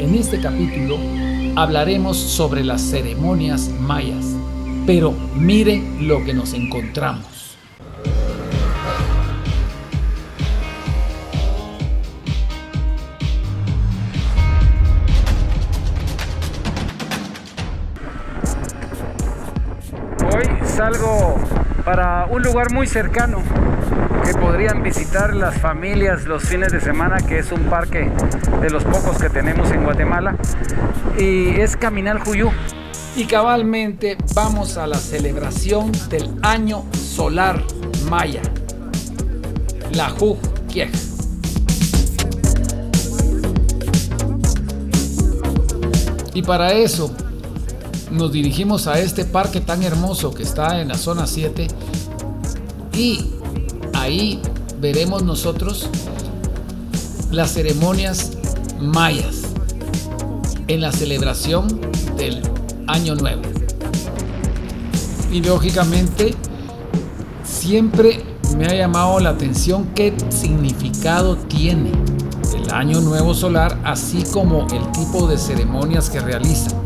En este capítulo hablaremos sobre las ceremonias mayas, pero miren lo que nos encontramos. Hoy salgo para un lugar muy cercano que podrían visitar las familias los fines de semana, que es un parque de los pocos que tenemos en Guatemala, y es Caminal Juyú. Y cabalmente vamos a la celebración del año solar maya, la Juj Kiej. Y para eso nos dirigimos a este parque tan hermoso que está en la zona 7 y ahí veremos nosotros las ceremonias mayas en la celebración del Año Nuevo. Y lógicamente siempre me ha llamado la atención qué significado tiene el Año Nuevo solar, así como el tipo de ceremonias que realizan.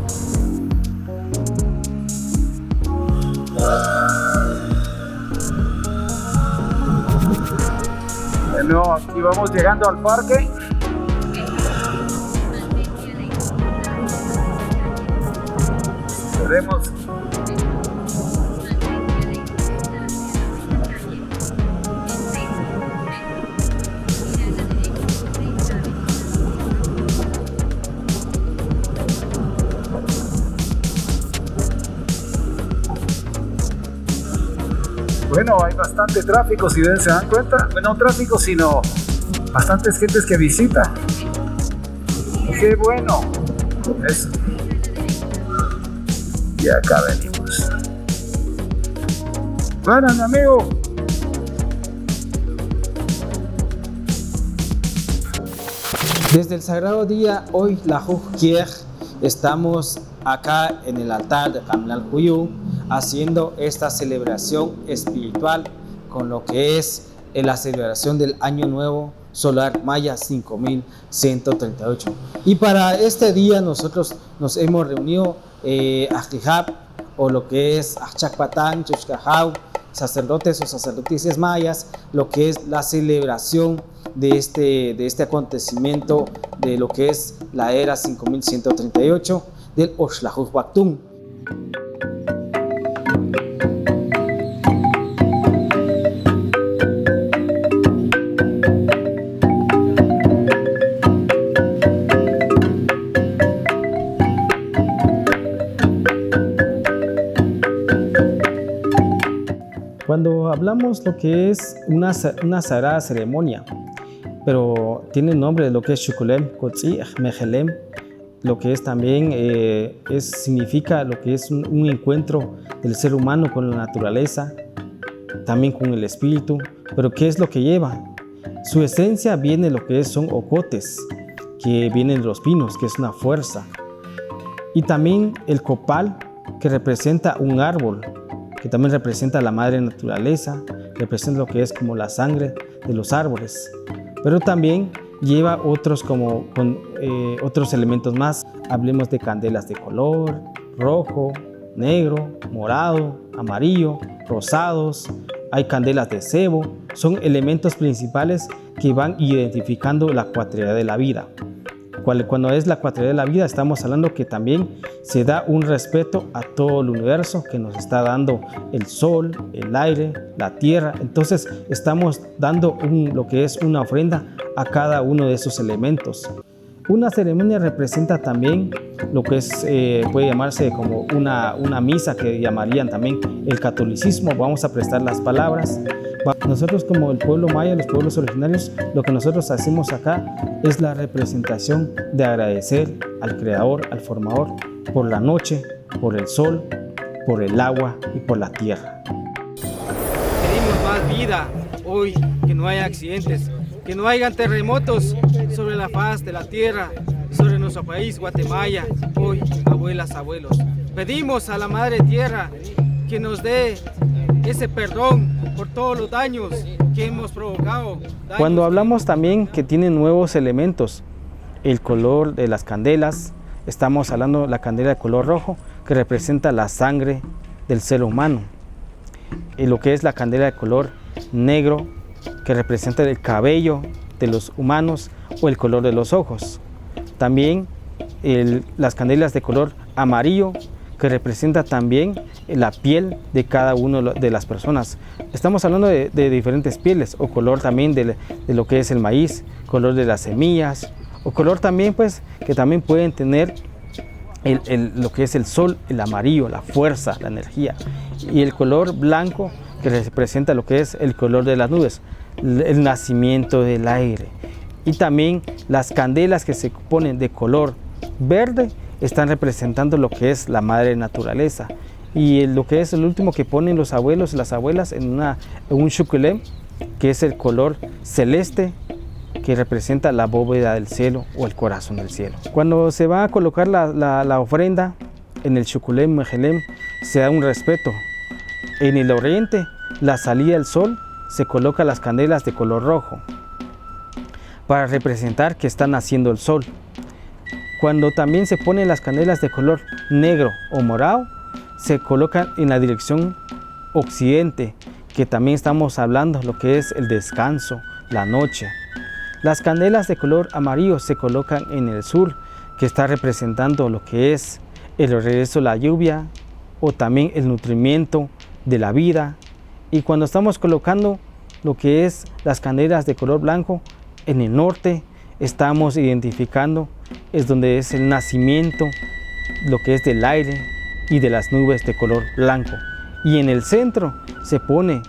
No, aquí vamos llegando al parque. Veremos. Bueno, hay bastante tráfico, si se dan cuenta. Bueno, no tráfico, sino bastantes gentes que visitan. ¡Qué bueno! Eso. Y acá venimos. Bueno, mi amigo. Desde el sagrado día, hoy la Juj Kiej, estamos acá en el altar de Caminal Juyú haciendo esta celebración espiritual con lo que es la celebración del Año Nuevo Solar Maya 5138. Y para este día nosotros nos hemos reunido Ajtijab, o lo que es Achacpatán, Chuchcajau, sacerdotes o sacerdotisas mayas, lo que es la celebración de este acontecimiento de lo que es la era 5138 del Oxlajuj Bactún. Cuando hablamos lo que es una sagrada ceremonia, pero tiene el nombre de lo que es Shukulem, Kotzi, Mejelem, lo que es también significa lo que es un encuentro del ser humano con la naturaleza, también con el espíritu. Pero ¿qué es lo que lleva? Su esencia viene de lo que son ocotes, que vienen de los pinos, que es una fuerza, y también el copal, que representa un árbol, que también representa la madre naturaleza, representa lo que es como la sangre de los árboles, pero también lleva otros otros elementos más. Hablemos de candelas de color rojo, negro, morado, amarillo, rosados. Hay candelas de cebo. Son elementos principales que van identificando la cuatriedad de la vida. Cuando es la cuatriedad de la vida, estamos hablando que también se da un respeto a todo el universo que nos está dando el sol, el aire, la tierra. Entonces estamos dando lo que es una ofrenda a cada uno de esos elementos. Una ceremonia representa también lo que puede llamarse como una misa, que llamarían también el catolicismo. Vamos a prestar las palabras. Nosotros, como el pueblo maya, los pueblos originarios, lo que nosotros hacemos acá es la representación de agradecer al Creador, al Formador, por la noche, por el sol, por el agua y por la tierra. Pedimos más vida hoy, que no haya accidentes, que no hayan terremotos sobre la faz de la tierra, sobre nuestro país, Guatemala. Hoy, abuelas, abuelos, pedimos a la Madre Tierra que nos dé ese perdón por todos los daños que hemos provocado. Cuando hablamos también que tiene nuevos elementos, el color de las candelas. Estamos hablando de la candela de color rojo, que representa la sangre del ser humano. Y lo que es la candela de color negro, que representa el cabello de los humanos o el color de los ojos. También las candelas de color amarillo, que representa también la piel de cada una de las personas. Estamos hablando de diferentes pieles, o color también de lo que es el maíz, color de las semillas, o color también pues que también pueden tener lo que es el sol, el amarillo, la fuerza, la energía, y el color blanco, que representa lo que es el color de las nubes, el nacimiento del aire. Y también las candelas que se ponen de color verde están representando lo que es la madre naturaleza. Y lo que es el último que ponen los abuelos y las abuelas en un shukulem, que es el color celeste, que representa la bóveda del cielo o el corazón del cielo. Cuando se va a colocar la ofrenda en el shukulem mejelem, se da un respeto. En el oriente, la salida del sol, se coloca las candelas de color rojo para representar que está naciendo el sol. Cuando también se ponen las candelas de color negro o morado, se colocan en la dirección occidente, que también estamos hablando lo que es el descanso, la noche. Las candelas de color amarillo se colocan en el sur, que está representando lo que es el regreso de la lluvia o también el nutrimiento de la vida. Y cuando estamos colocando lo que es las candelas de color blanco en el norte, estamos identificando es donde es el nacimiento, lo que es del aire y de las nubes de color blanco. Y en el centro se pone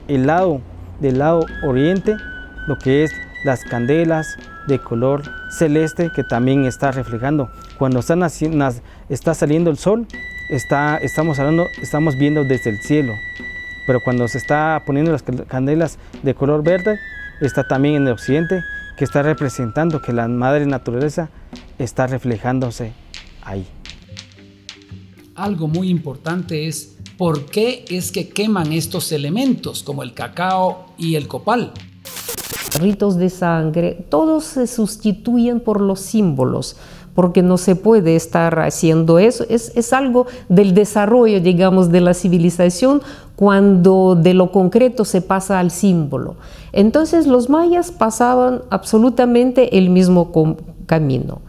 del lado oriente, lo que es las candelas de color celeste, que también está reflejando. Cuando está saliendo el sol, estamos viendo desde el cielo. Pero cuando se está poniendo las candelas de color verde, está también en el occidente, que está representando que la madre naturaleza está reflejándose ahí. Algo muy importante es por qué es que queman estos elementos como el cacao y el copal. Ritos de sangre, todos se sustituyen por los símbolos, porque no se puede estar haciendo eso. Es algo del desarrollo, digamos, de la civilización, cuando de lo concreto se pasa al símbolo. Entonces los mayas pasaban absolutamente el mismo camino.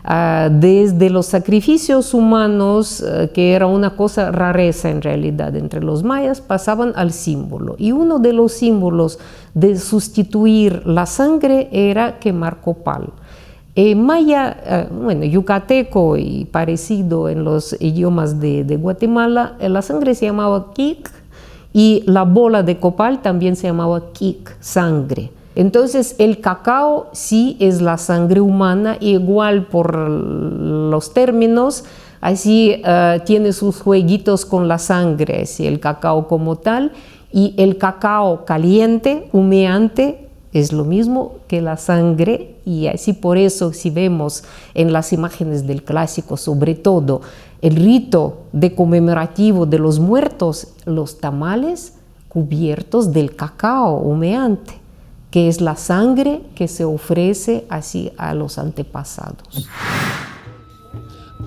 Desde los sacrificios humanos, que era una cosa rareza en realidad entre los mayas, pasaban al símbolo. Y uno de los símbolos de sustituir la sangre era quemar copal. Maya, yucateco y parecido en los idiomas de Guatemala, la sangre se llamaba kik y la bola de copal también se llamaba kik, sangre. Entonces el cacao sí es la sangre humana, igual por los términos, así tiene sus jueguitos con la sangre, así el cacao como tal, y el cacao caliente, humeante, es lo mismo que la sangre, y así por eso si vemos en las imágenes del clásico, sobre todo el rito de conmemorativo de los muertos, los tamales cubiertos del cacao humeante, que es la sangre que se ofrece así a los antepasados.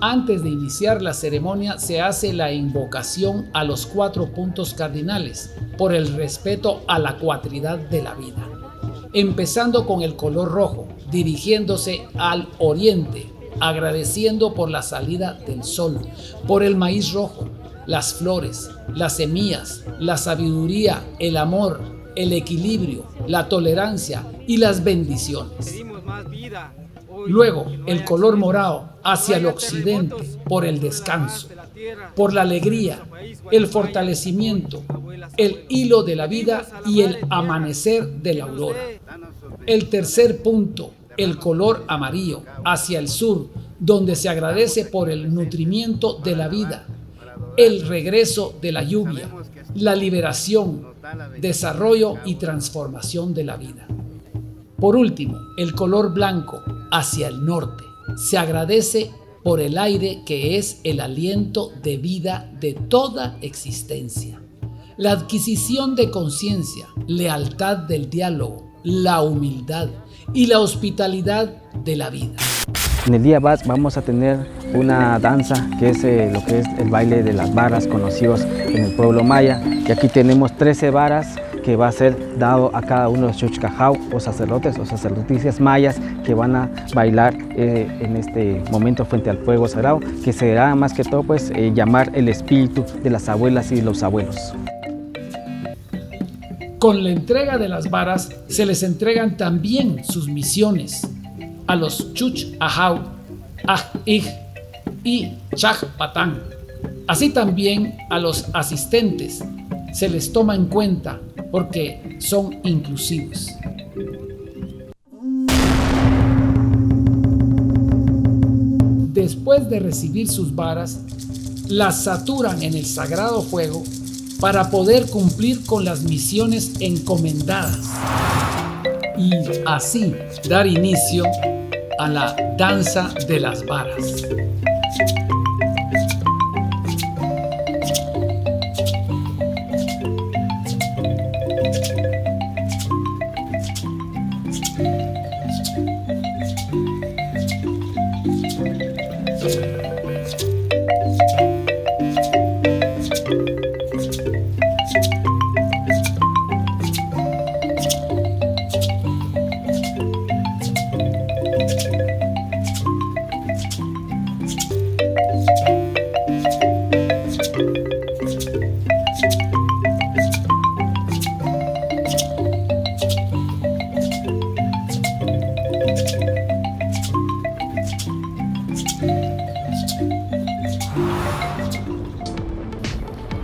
Antes de iniciar la ceremonia se hace la invocación a los 4 puntos cardinales por el respeto a la cuatridad de la vida. Empezando con el color rojo, dirigiéndose al oriente, agradeciendo por la salida del sol, por el maíz rojo, las flores, las semillas, la sabiduría, el amor, el equilibrio, la tolerancia y las bendiciones. Luego, el color morado hacia el occidente, por el descanso, por la alegría, el fortalecimiento, el hilo de la vida y el amanecer de la aurora. El tercer punto, el color amarillo, hacia el sur, donde se agradece por el nutrimiento de la vida, el regreso de la lluvia, la liberación, desarrollo y transformación de la vida. Por último, el color blanco, hacia el norte, se agradece por el aire que es el aliento de vida de toda existencia. La adquisición de conciencia, lealtad del diálogo, la humildad y la hospitalidad de la vida. En el día vamos a tener una danza que es lo que es el baile de las varas, conocidos en el pueblo maya. Y aquí tenemos 13 varas que va a ser dado a cada uno de los chuchcajau o sacerdotes o sacerdotisas mayas que van a bailar en este momento frente al fuego sagrado, que será más que todo pues llamar el espíritu de las abuelas y los abuelos. Con la entrega de las varas se les entregan también sus misiones a los Chuch Ahau, Aj-Ij y Chaj-Patán. Así también a los asistentes se les toma en cuenta porque son inclusivos. Después de recibir sus varas, las saturan en el sagrado fuego para poder cumplir con las misiones encomendadas y así dar inicio a la danza de las varas.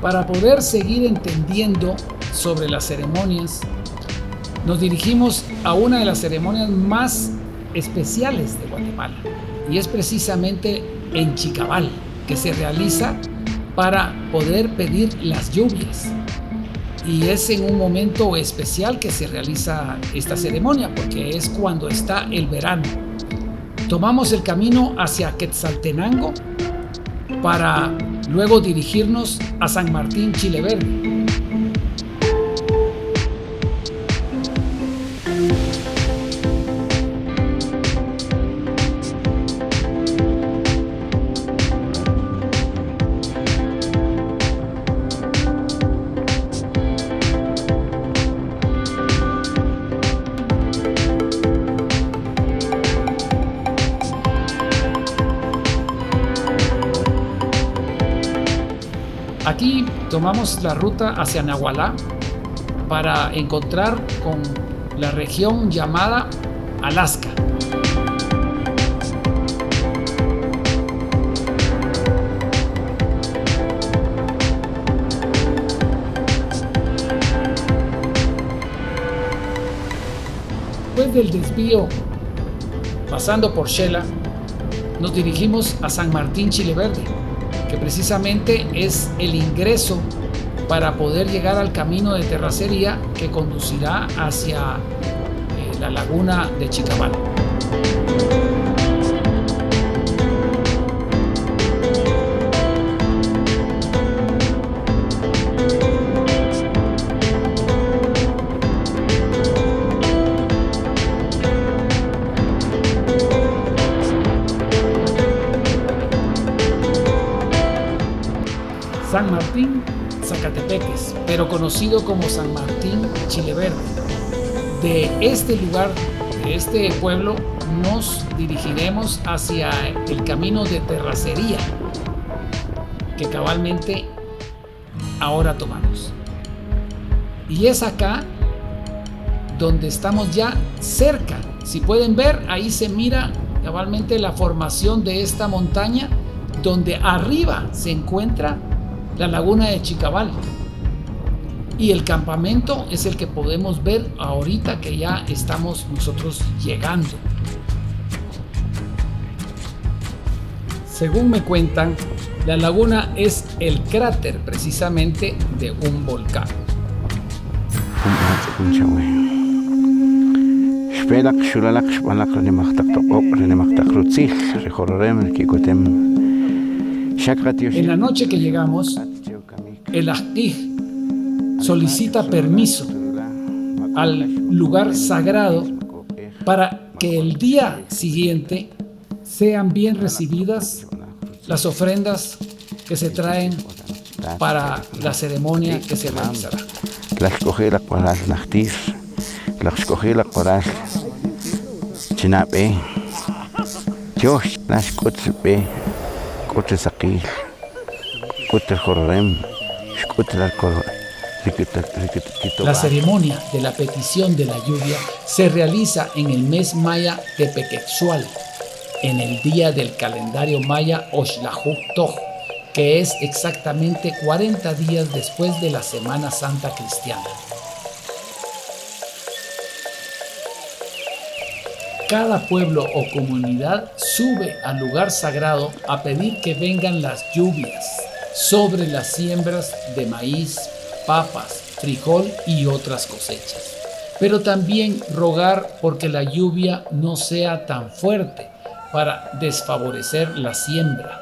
Para poder seguir entendiendo sobre las ceremonias, nos dirigimos a una de las ceremonias más especiales de Guatemala, y es precisamente en Chicabal, que se realiza para poder pedir las lluvias. Y es en un momento especial que se realiza esta ceremonia, porque es cuando está el verano. Tomamos el camino hacia Quetzaltenango para luego dirigirnos a San Martín Chileverde. Aquí tomamos la ruta hacia Nahualá para encontrar con la región llamada Alaska. Después del desvío, pasando por Xela, nos dirigimos a San Martín Chileverde, que precisamente es el ingreso para poder llegar al camino de terracería que conducirá hacia la laguna de Chicabal. San Martín Zacatepeques, pero conocido como San Martín Chileverde. De este lugar, de este pueblo, nos dirigiremos hacia el camino de terracería que cabalmente ahora tomamos. Y es acá donde estamos ya cerca. Si pueden ver, ahí se mira cabalmente la formación de esta montaña, donde arriba se encuentra la laguna de Chicabal, y el campamento es el que podemos ver ahorita que ya estamos nosotros llegando. Según me cuentan, la laguna es el cráter precisamente de un volcán. En la noche que llegamos, el Aj-Ij solicita permiso al lugar sagrado para que el día siguiente sean bien recibidas las ofrendas que se traen para la ceremonia que se realizará. Las cogí la coral nachtis, las cogí la coral chinape, yo las coche saqui, coche jorrem, coche la coral. La ceremonia de la petición de la lluvia se realiza en el mes maya Tepequetzual, en el día del calendario maya Oxlajuc Toj, que es exactamente 40 días después de la Semana Santa cristiana. Cada pueblo o comunidad sube al lugar sagrado a pedir que vengan las lluvias sobre las siembras de maíz, papas, frijol y otras cosechas, pero también rogar porque la lluvia no sea tan fuerte para desfavorecer la siembra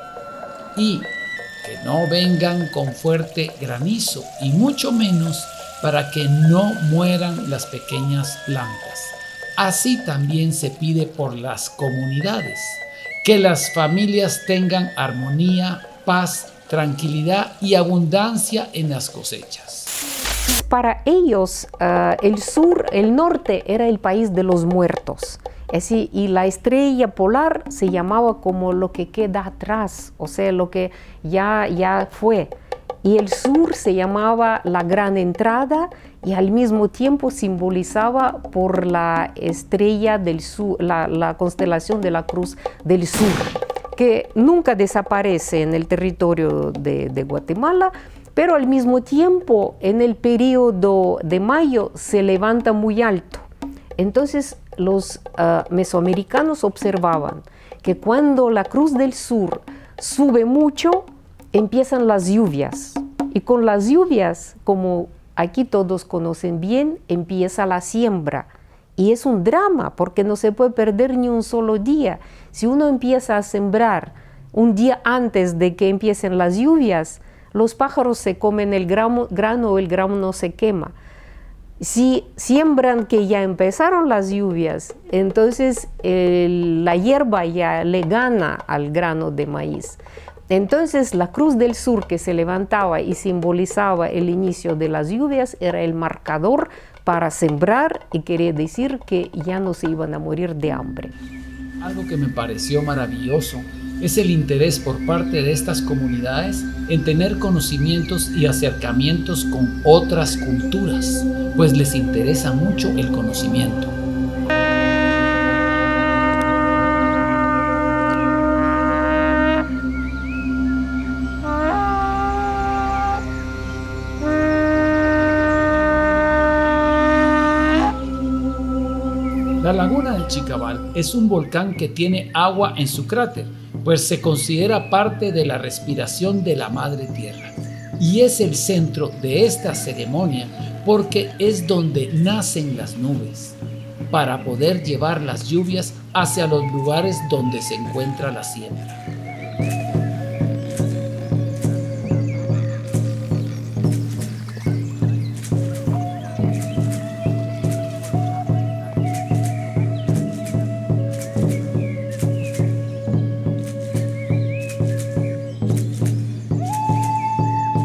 y que no vengan con fuerte granizo y mucho menos para que no mueran las pequeñas plantas. Así también se pide por las comunidades, que las familias tengan armonía, paz, tranquilidad y abundancia en las cosechas. Para ellos, el norte era el país de los muertos. Así, y la estrella polar se llamaba como lo que queda atrás, o sea, lo que ya fue. Y el sur se llamaba la gran entrada y al mismo tiempo simbolizaba por la estrella del sur, la constelación de la Cruz del Sur, que nunca desaparece en el territorio de Guatemala, pero al mismo tiempo en el periodo de mayo se levanta muy alto. Entonces los mesoamericanos observaban que cuando la Cruz del Sur sube mucho, empiezan las lluvias. Y con las lluvias, como aquí todos conocen bien, empieza la siembra. Y es un drama porque no se puede perder ni un solo día. Si uno empieza a sembrar un día antes de que empiecen las lluvias, los pájaros se comen el grano o el grano no se quema. Si siembran que ya empezaron las lluvias, entonces la hierba ya le gana al grano de maíz. Entonces la Cruz del Sur que se levantaba y simbolizaba el inicio de las lluvias era el marcador para sembrar y quería decir que ya no se iban a morir de hambre. Algo que me pareció maravilloso es el interés por parte de estas comunidades en tener conocimientos y acercamientos con otras culturas, pues les interesa mucho el conocimiento. La laguna de Chicabal es un volcán que tiene agua en su cráter, pues se considera parte de la respiración de la Madre Tierra. Y es el centro de esta ceremonia porque es donde nacen las nubes, para poder llevar las lluvias hacia los lugares donde se encuentra la siembra.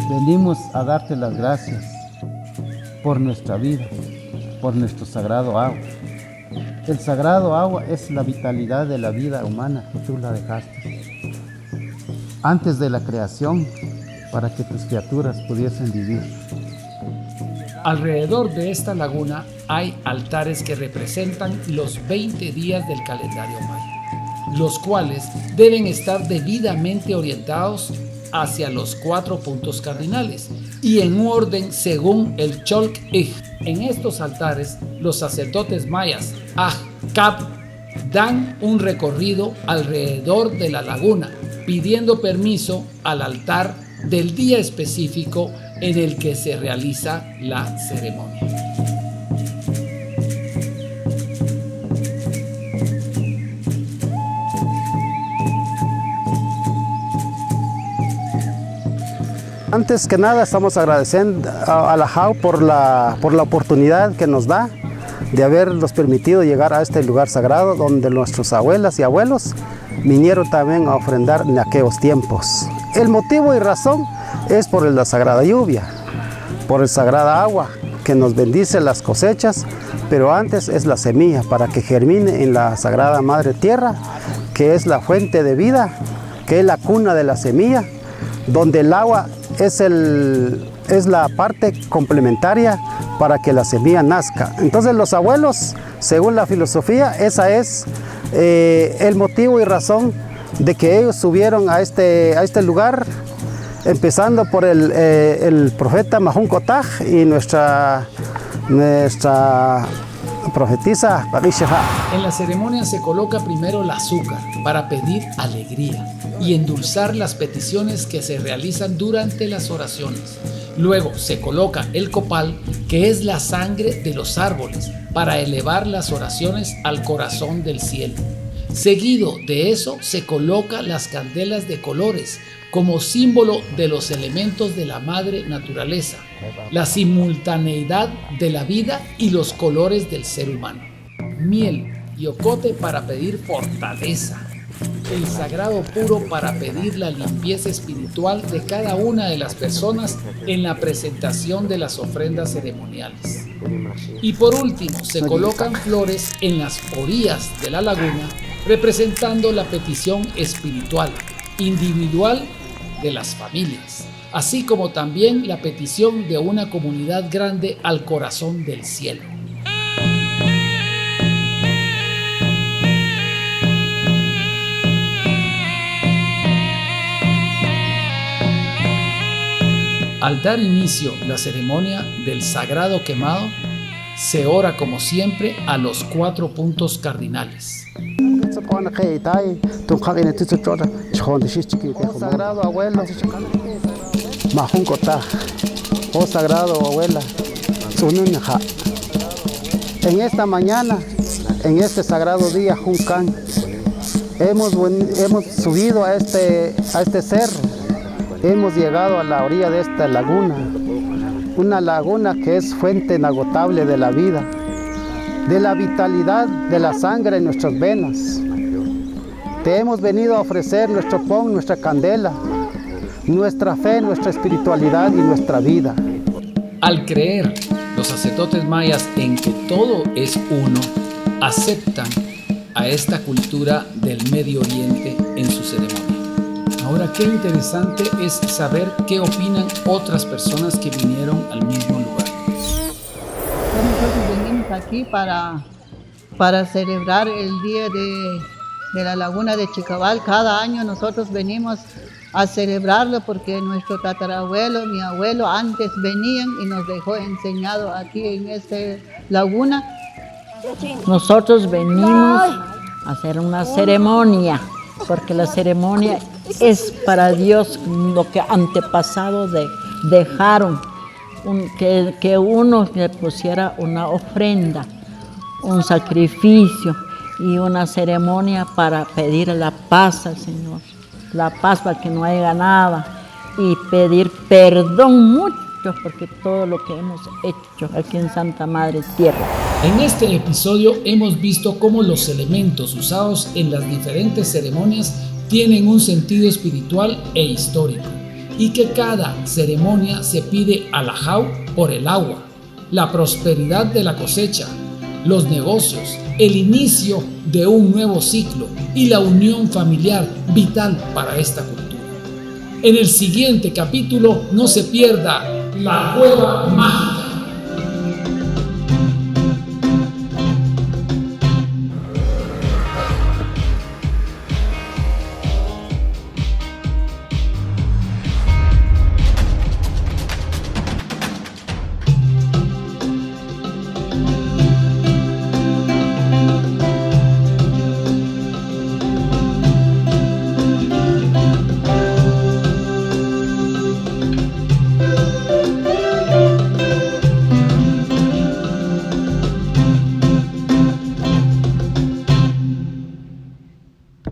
Venimos a darte las gracias por nuestra vida, por nuestro sagrado agua. El sagrado agua es la vitalidad de la vida humana que tú la dejaste antes de la creación para que tus criaturas pudiesen vivir. Alrededor de esta laguna hay altares que representan los 20 días del calendario maya, los cuales deben estar debidamente orientados hacia los 4 puntos cardinales y en orden según el Cholk-Ij. En estos altares, los sacerdotes mayas Aj-Cap dan un recorrido alrededor de la laguna, pidiendo permiso al altar del día específico en el que se realiza la ceremonia. Antes que nada estamos agradeciendo a la JAU por la oportunidad que nos da de habernos permitido llegar a este lugar sagrado donde nuestras abuelas y abuelos vinieron también a ofrendar en aquellos tiempos. El motivo y razón es por la sagrada lluvia, por la sagrada agua que nos bendice las cosechas, pero antes es la semilla para que germine en la sagrada madre tierra, que es la fuente de vida, que es la cuna de la semilla, donde el agua es la parte complementaria para que la semilla nazca. Entonces los abuelos, según la filosofía, esa es el motivo y razón de que ellos subieron a este lugar, empezando por el profeta Mahun Kotaj y nuestra profetisa Barisheha. En la ceremonia se coloca primero el azúcar para pedir alegría y endulzar las peticiones que se realizan durante las oraciones. Luego se coloca el copal, que es la sangre de los árboles, para elevar las oraciones al corazón del cielo. Seguido de eso se coloca las candelas de colores como símbolo de los elementos de la madre naturaleza, la simultaneidad de la vida y los colores del ser humano. Miel y ocote para pedir fortaleza. El sagrado puro para pedir la limpieza espiritual de cada una de las personas en la presentación de las ofrendas ceremoniales. Y por último, se colocan flores en las orillas de la laguna, representando la petición espiritual, individual de las familias, así como también la petición de una comunidad grande al corazón del cielo. Al dar inicio la ceremonia del sagrado quemado, se ora como siempre a los 4 puntos cardinales. Oh sagrado abuelo, Mahun Kotaj, oh sagrado abuela, Sununja. En esta mañana, en este sagrado día Juncan, hemos subido a este cerro. Hemos llegado a la orilla de esta laguna, una laguna que es fuente inagotable de la vida, de la vitalidad de la sangre en nuestras venas. Te hemos venido a ofrecer nuestro pon, nuestra candela, nuestra fe, nuestra espiritualidad y nuestra vida. Al creer los sacerdotes mayas en que todo es uno, aceptan a esta cultura del Medio Oriente en su ceremonia. Ahora, qué interesante es saber qué opinan otras personas que vinieron al mismo lugar. Nosotros venimos aquí para celebrar el día de la laguna de Chicabal. Cada año nosotros venimos a celebrarlo porque nuestro tatarabuelo, mi abuelo, antes venían y nos dejó enseñado aquí en esta laguna. Nosotros venimos a hacer una ceremonia, porque la ceremonia es para Dios lo que antepasados dejaron, que uno le pusiera una ofrenda, un sacrificio y una ceremonia para pedir la paz al Señor, la paz para que no haya nada y pedir perdón mucho porque todo lo que hemos hecho aquí en Santa Madre Tierra. En este episodio hemos visto cómo los elementos usados en las diferentes ceremonias tienen un sentido espiritual e histórico, y que cada ceremonia se pide a la JAU por el agua, la prosperidad de la cosecha, los negocios, el inicio de un nuevo ciclo y la unión familiar vital para esta cultura. En el siguiente capítulo no se pierda la cueva mágica.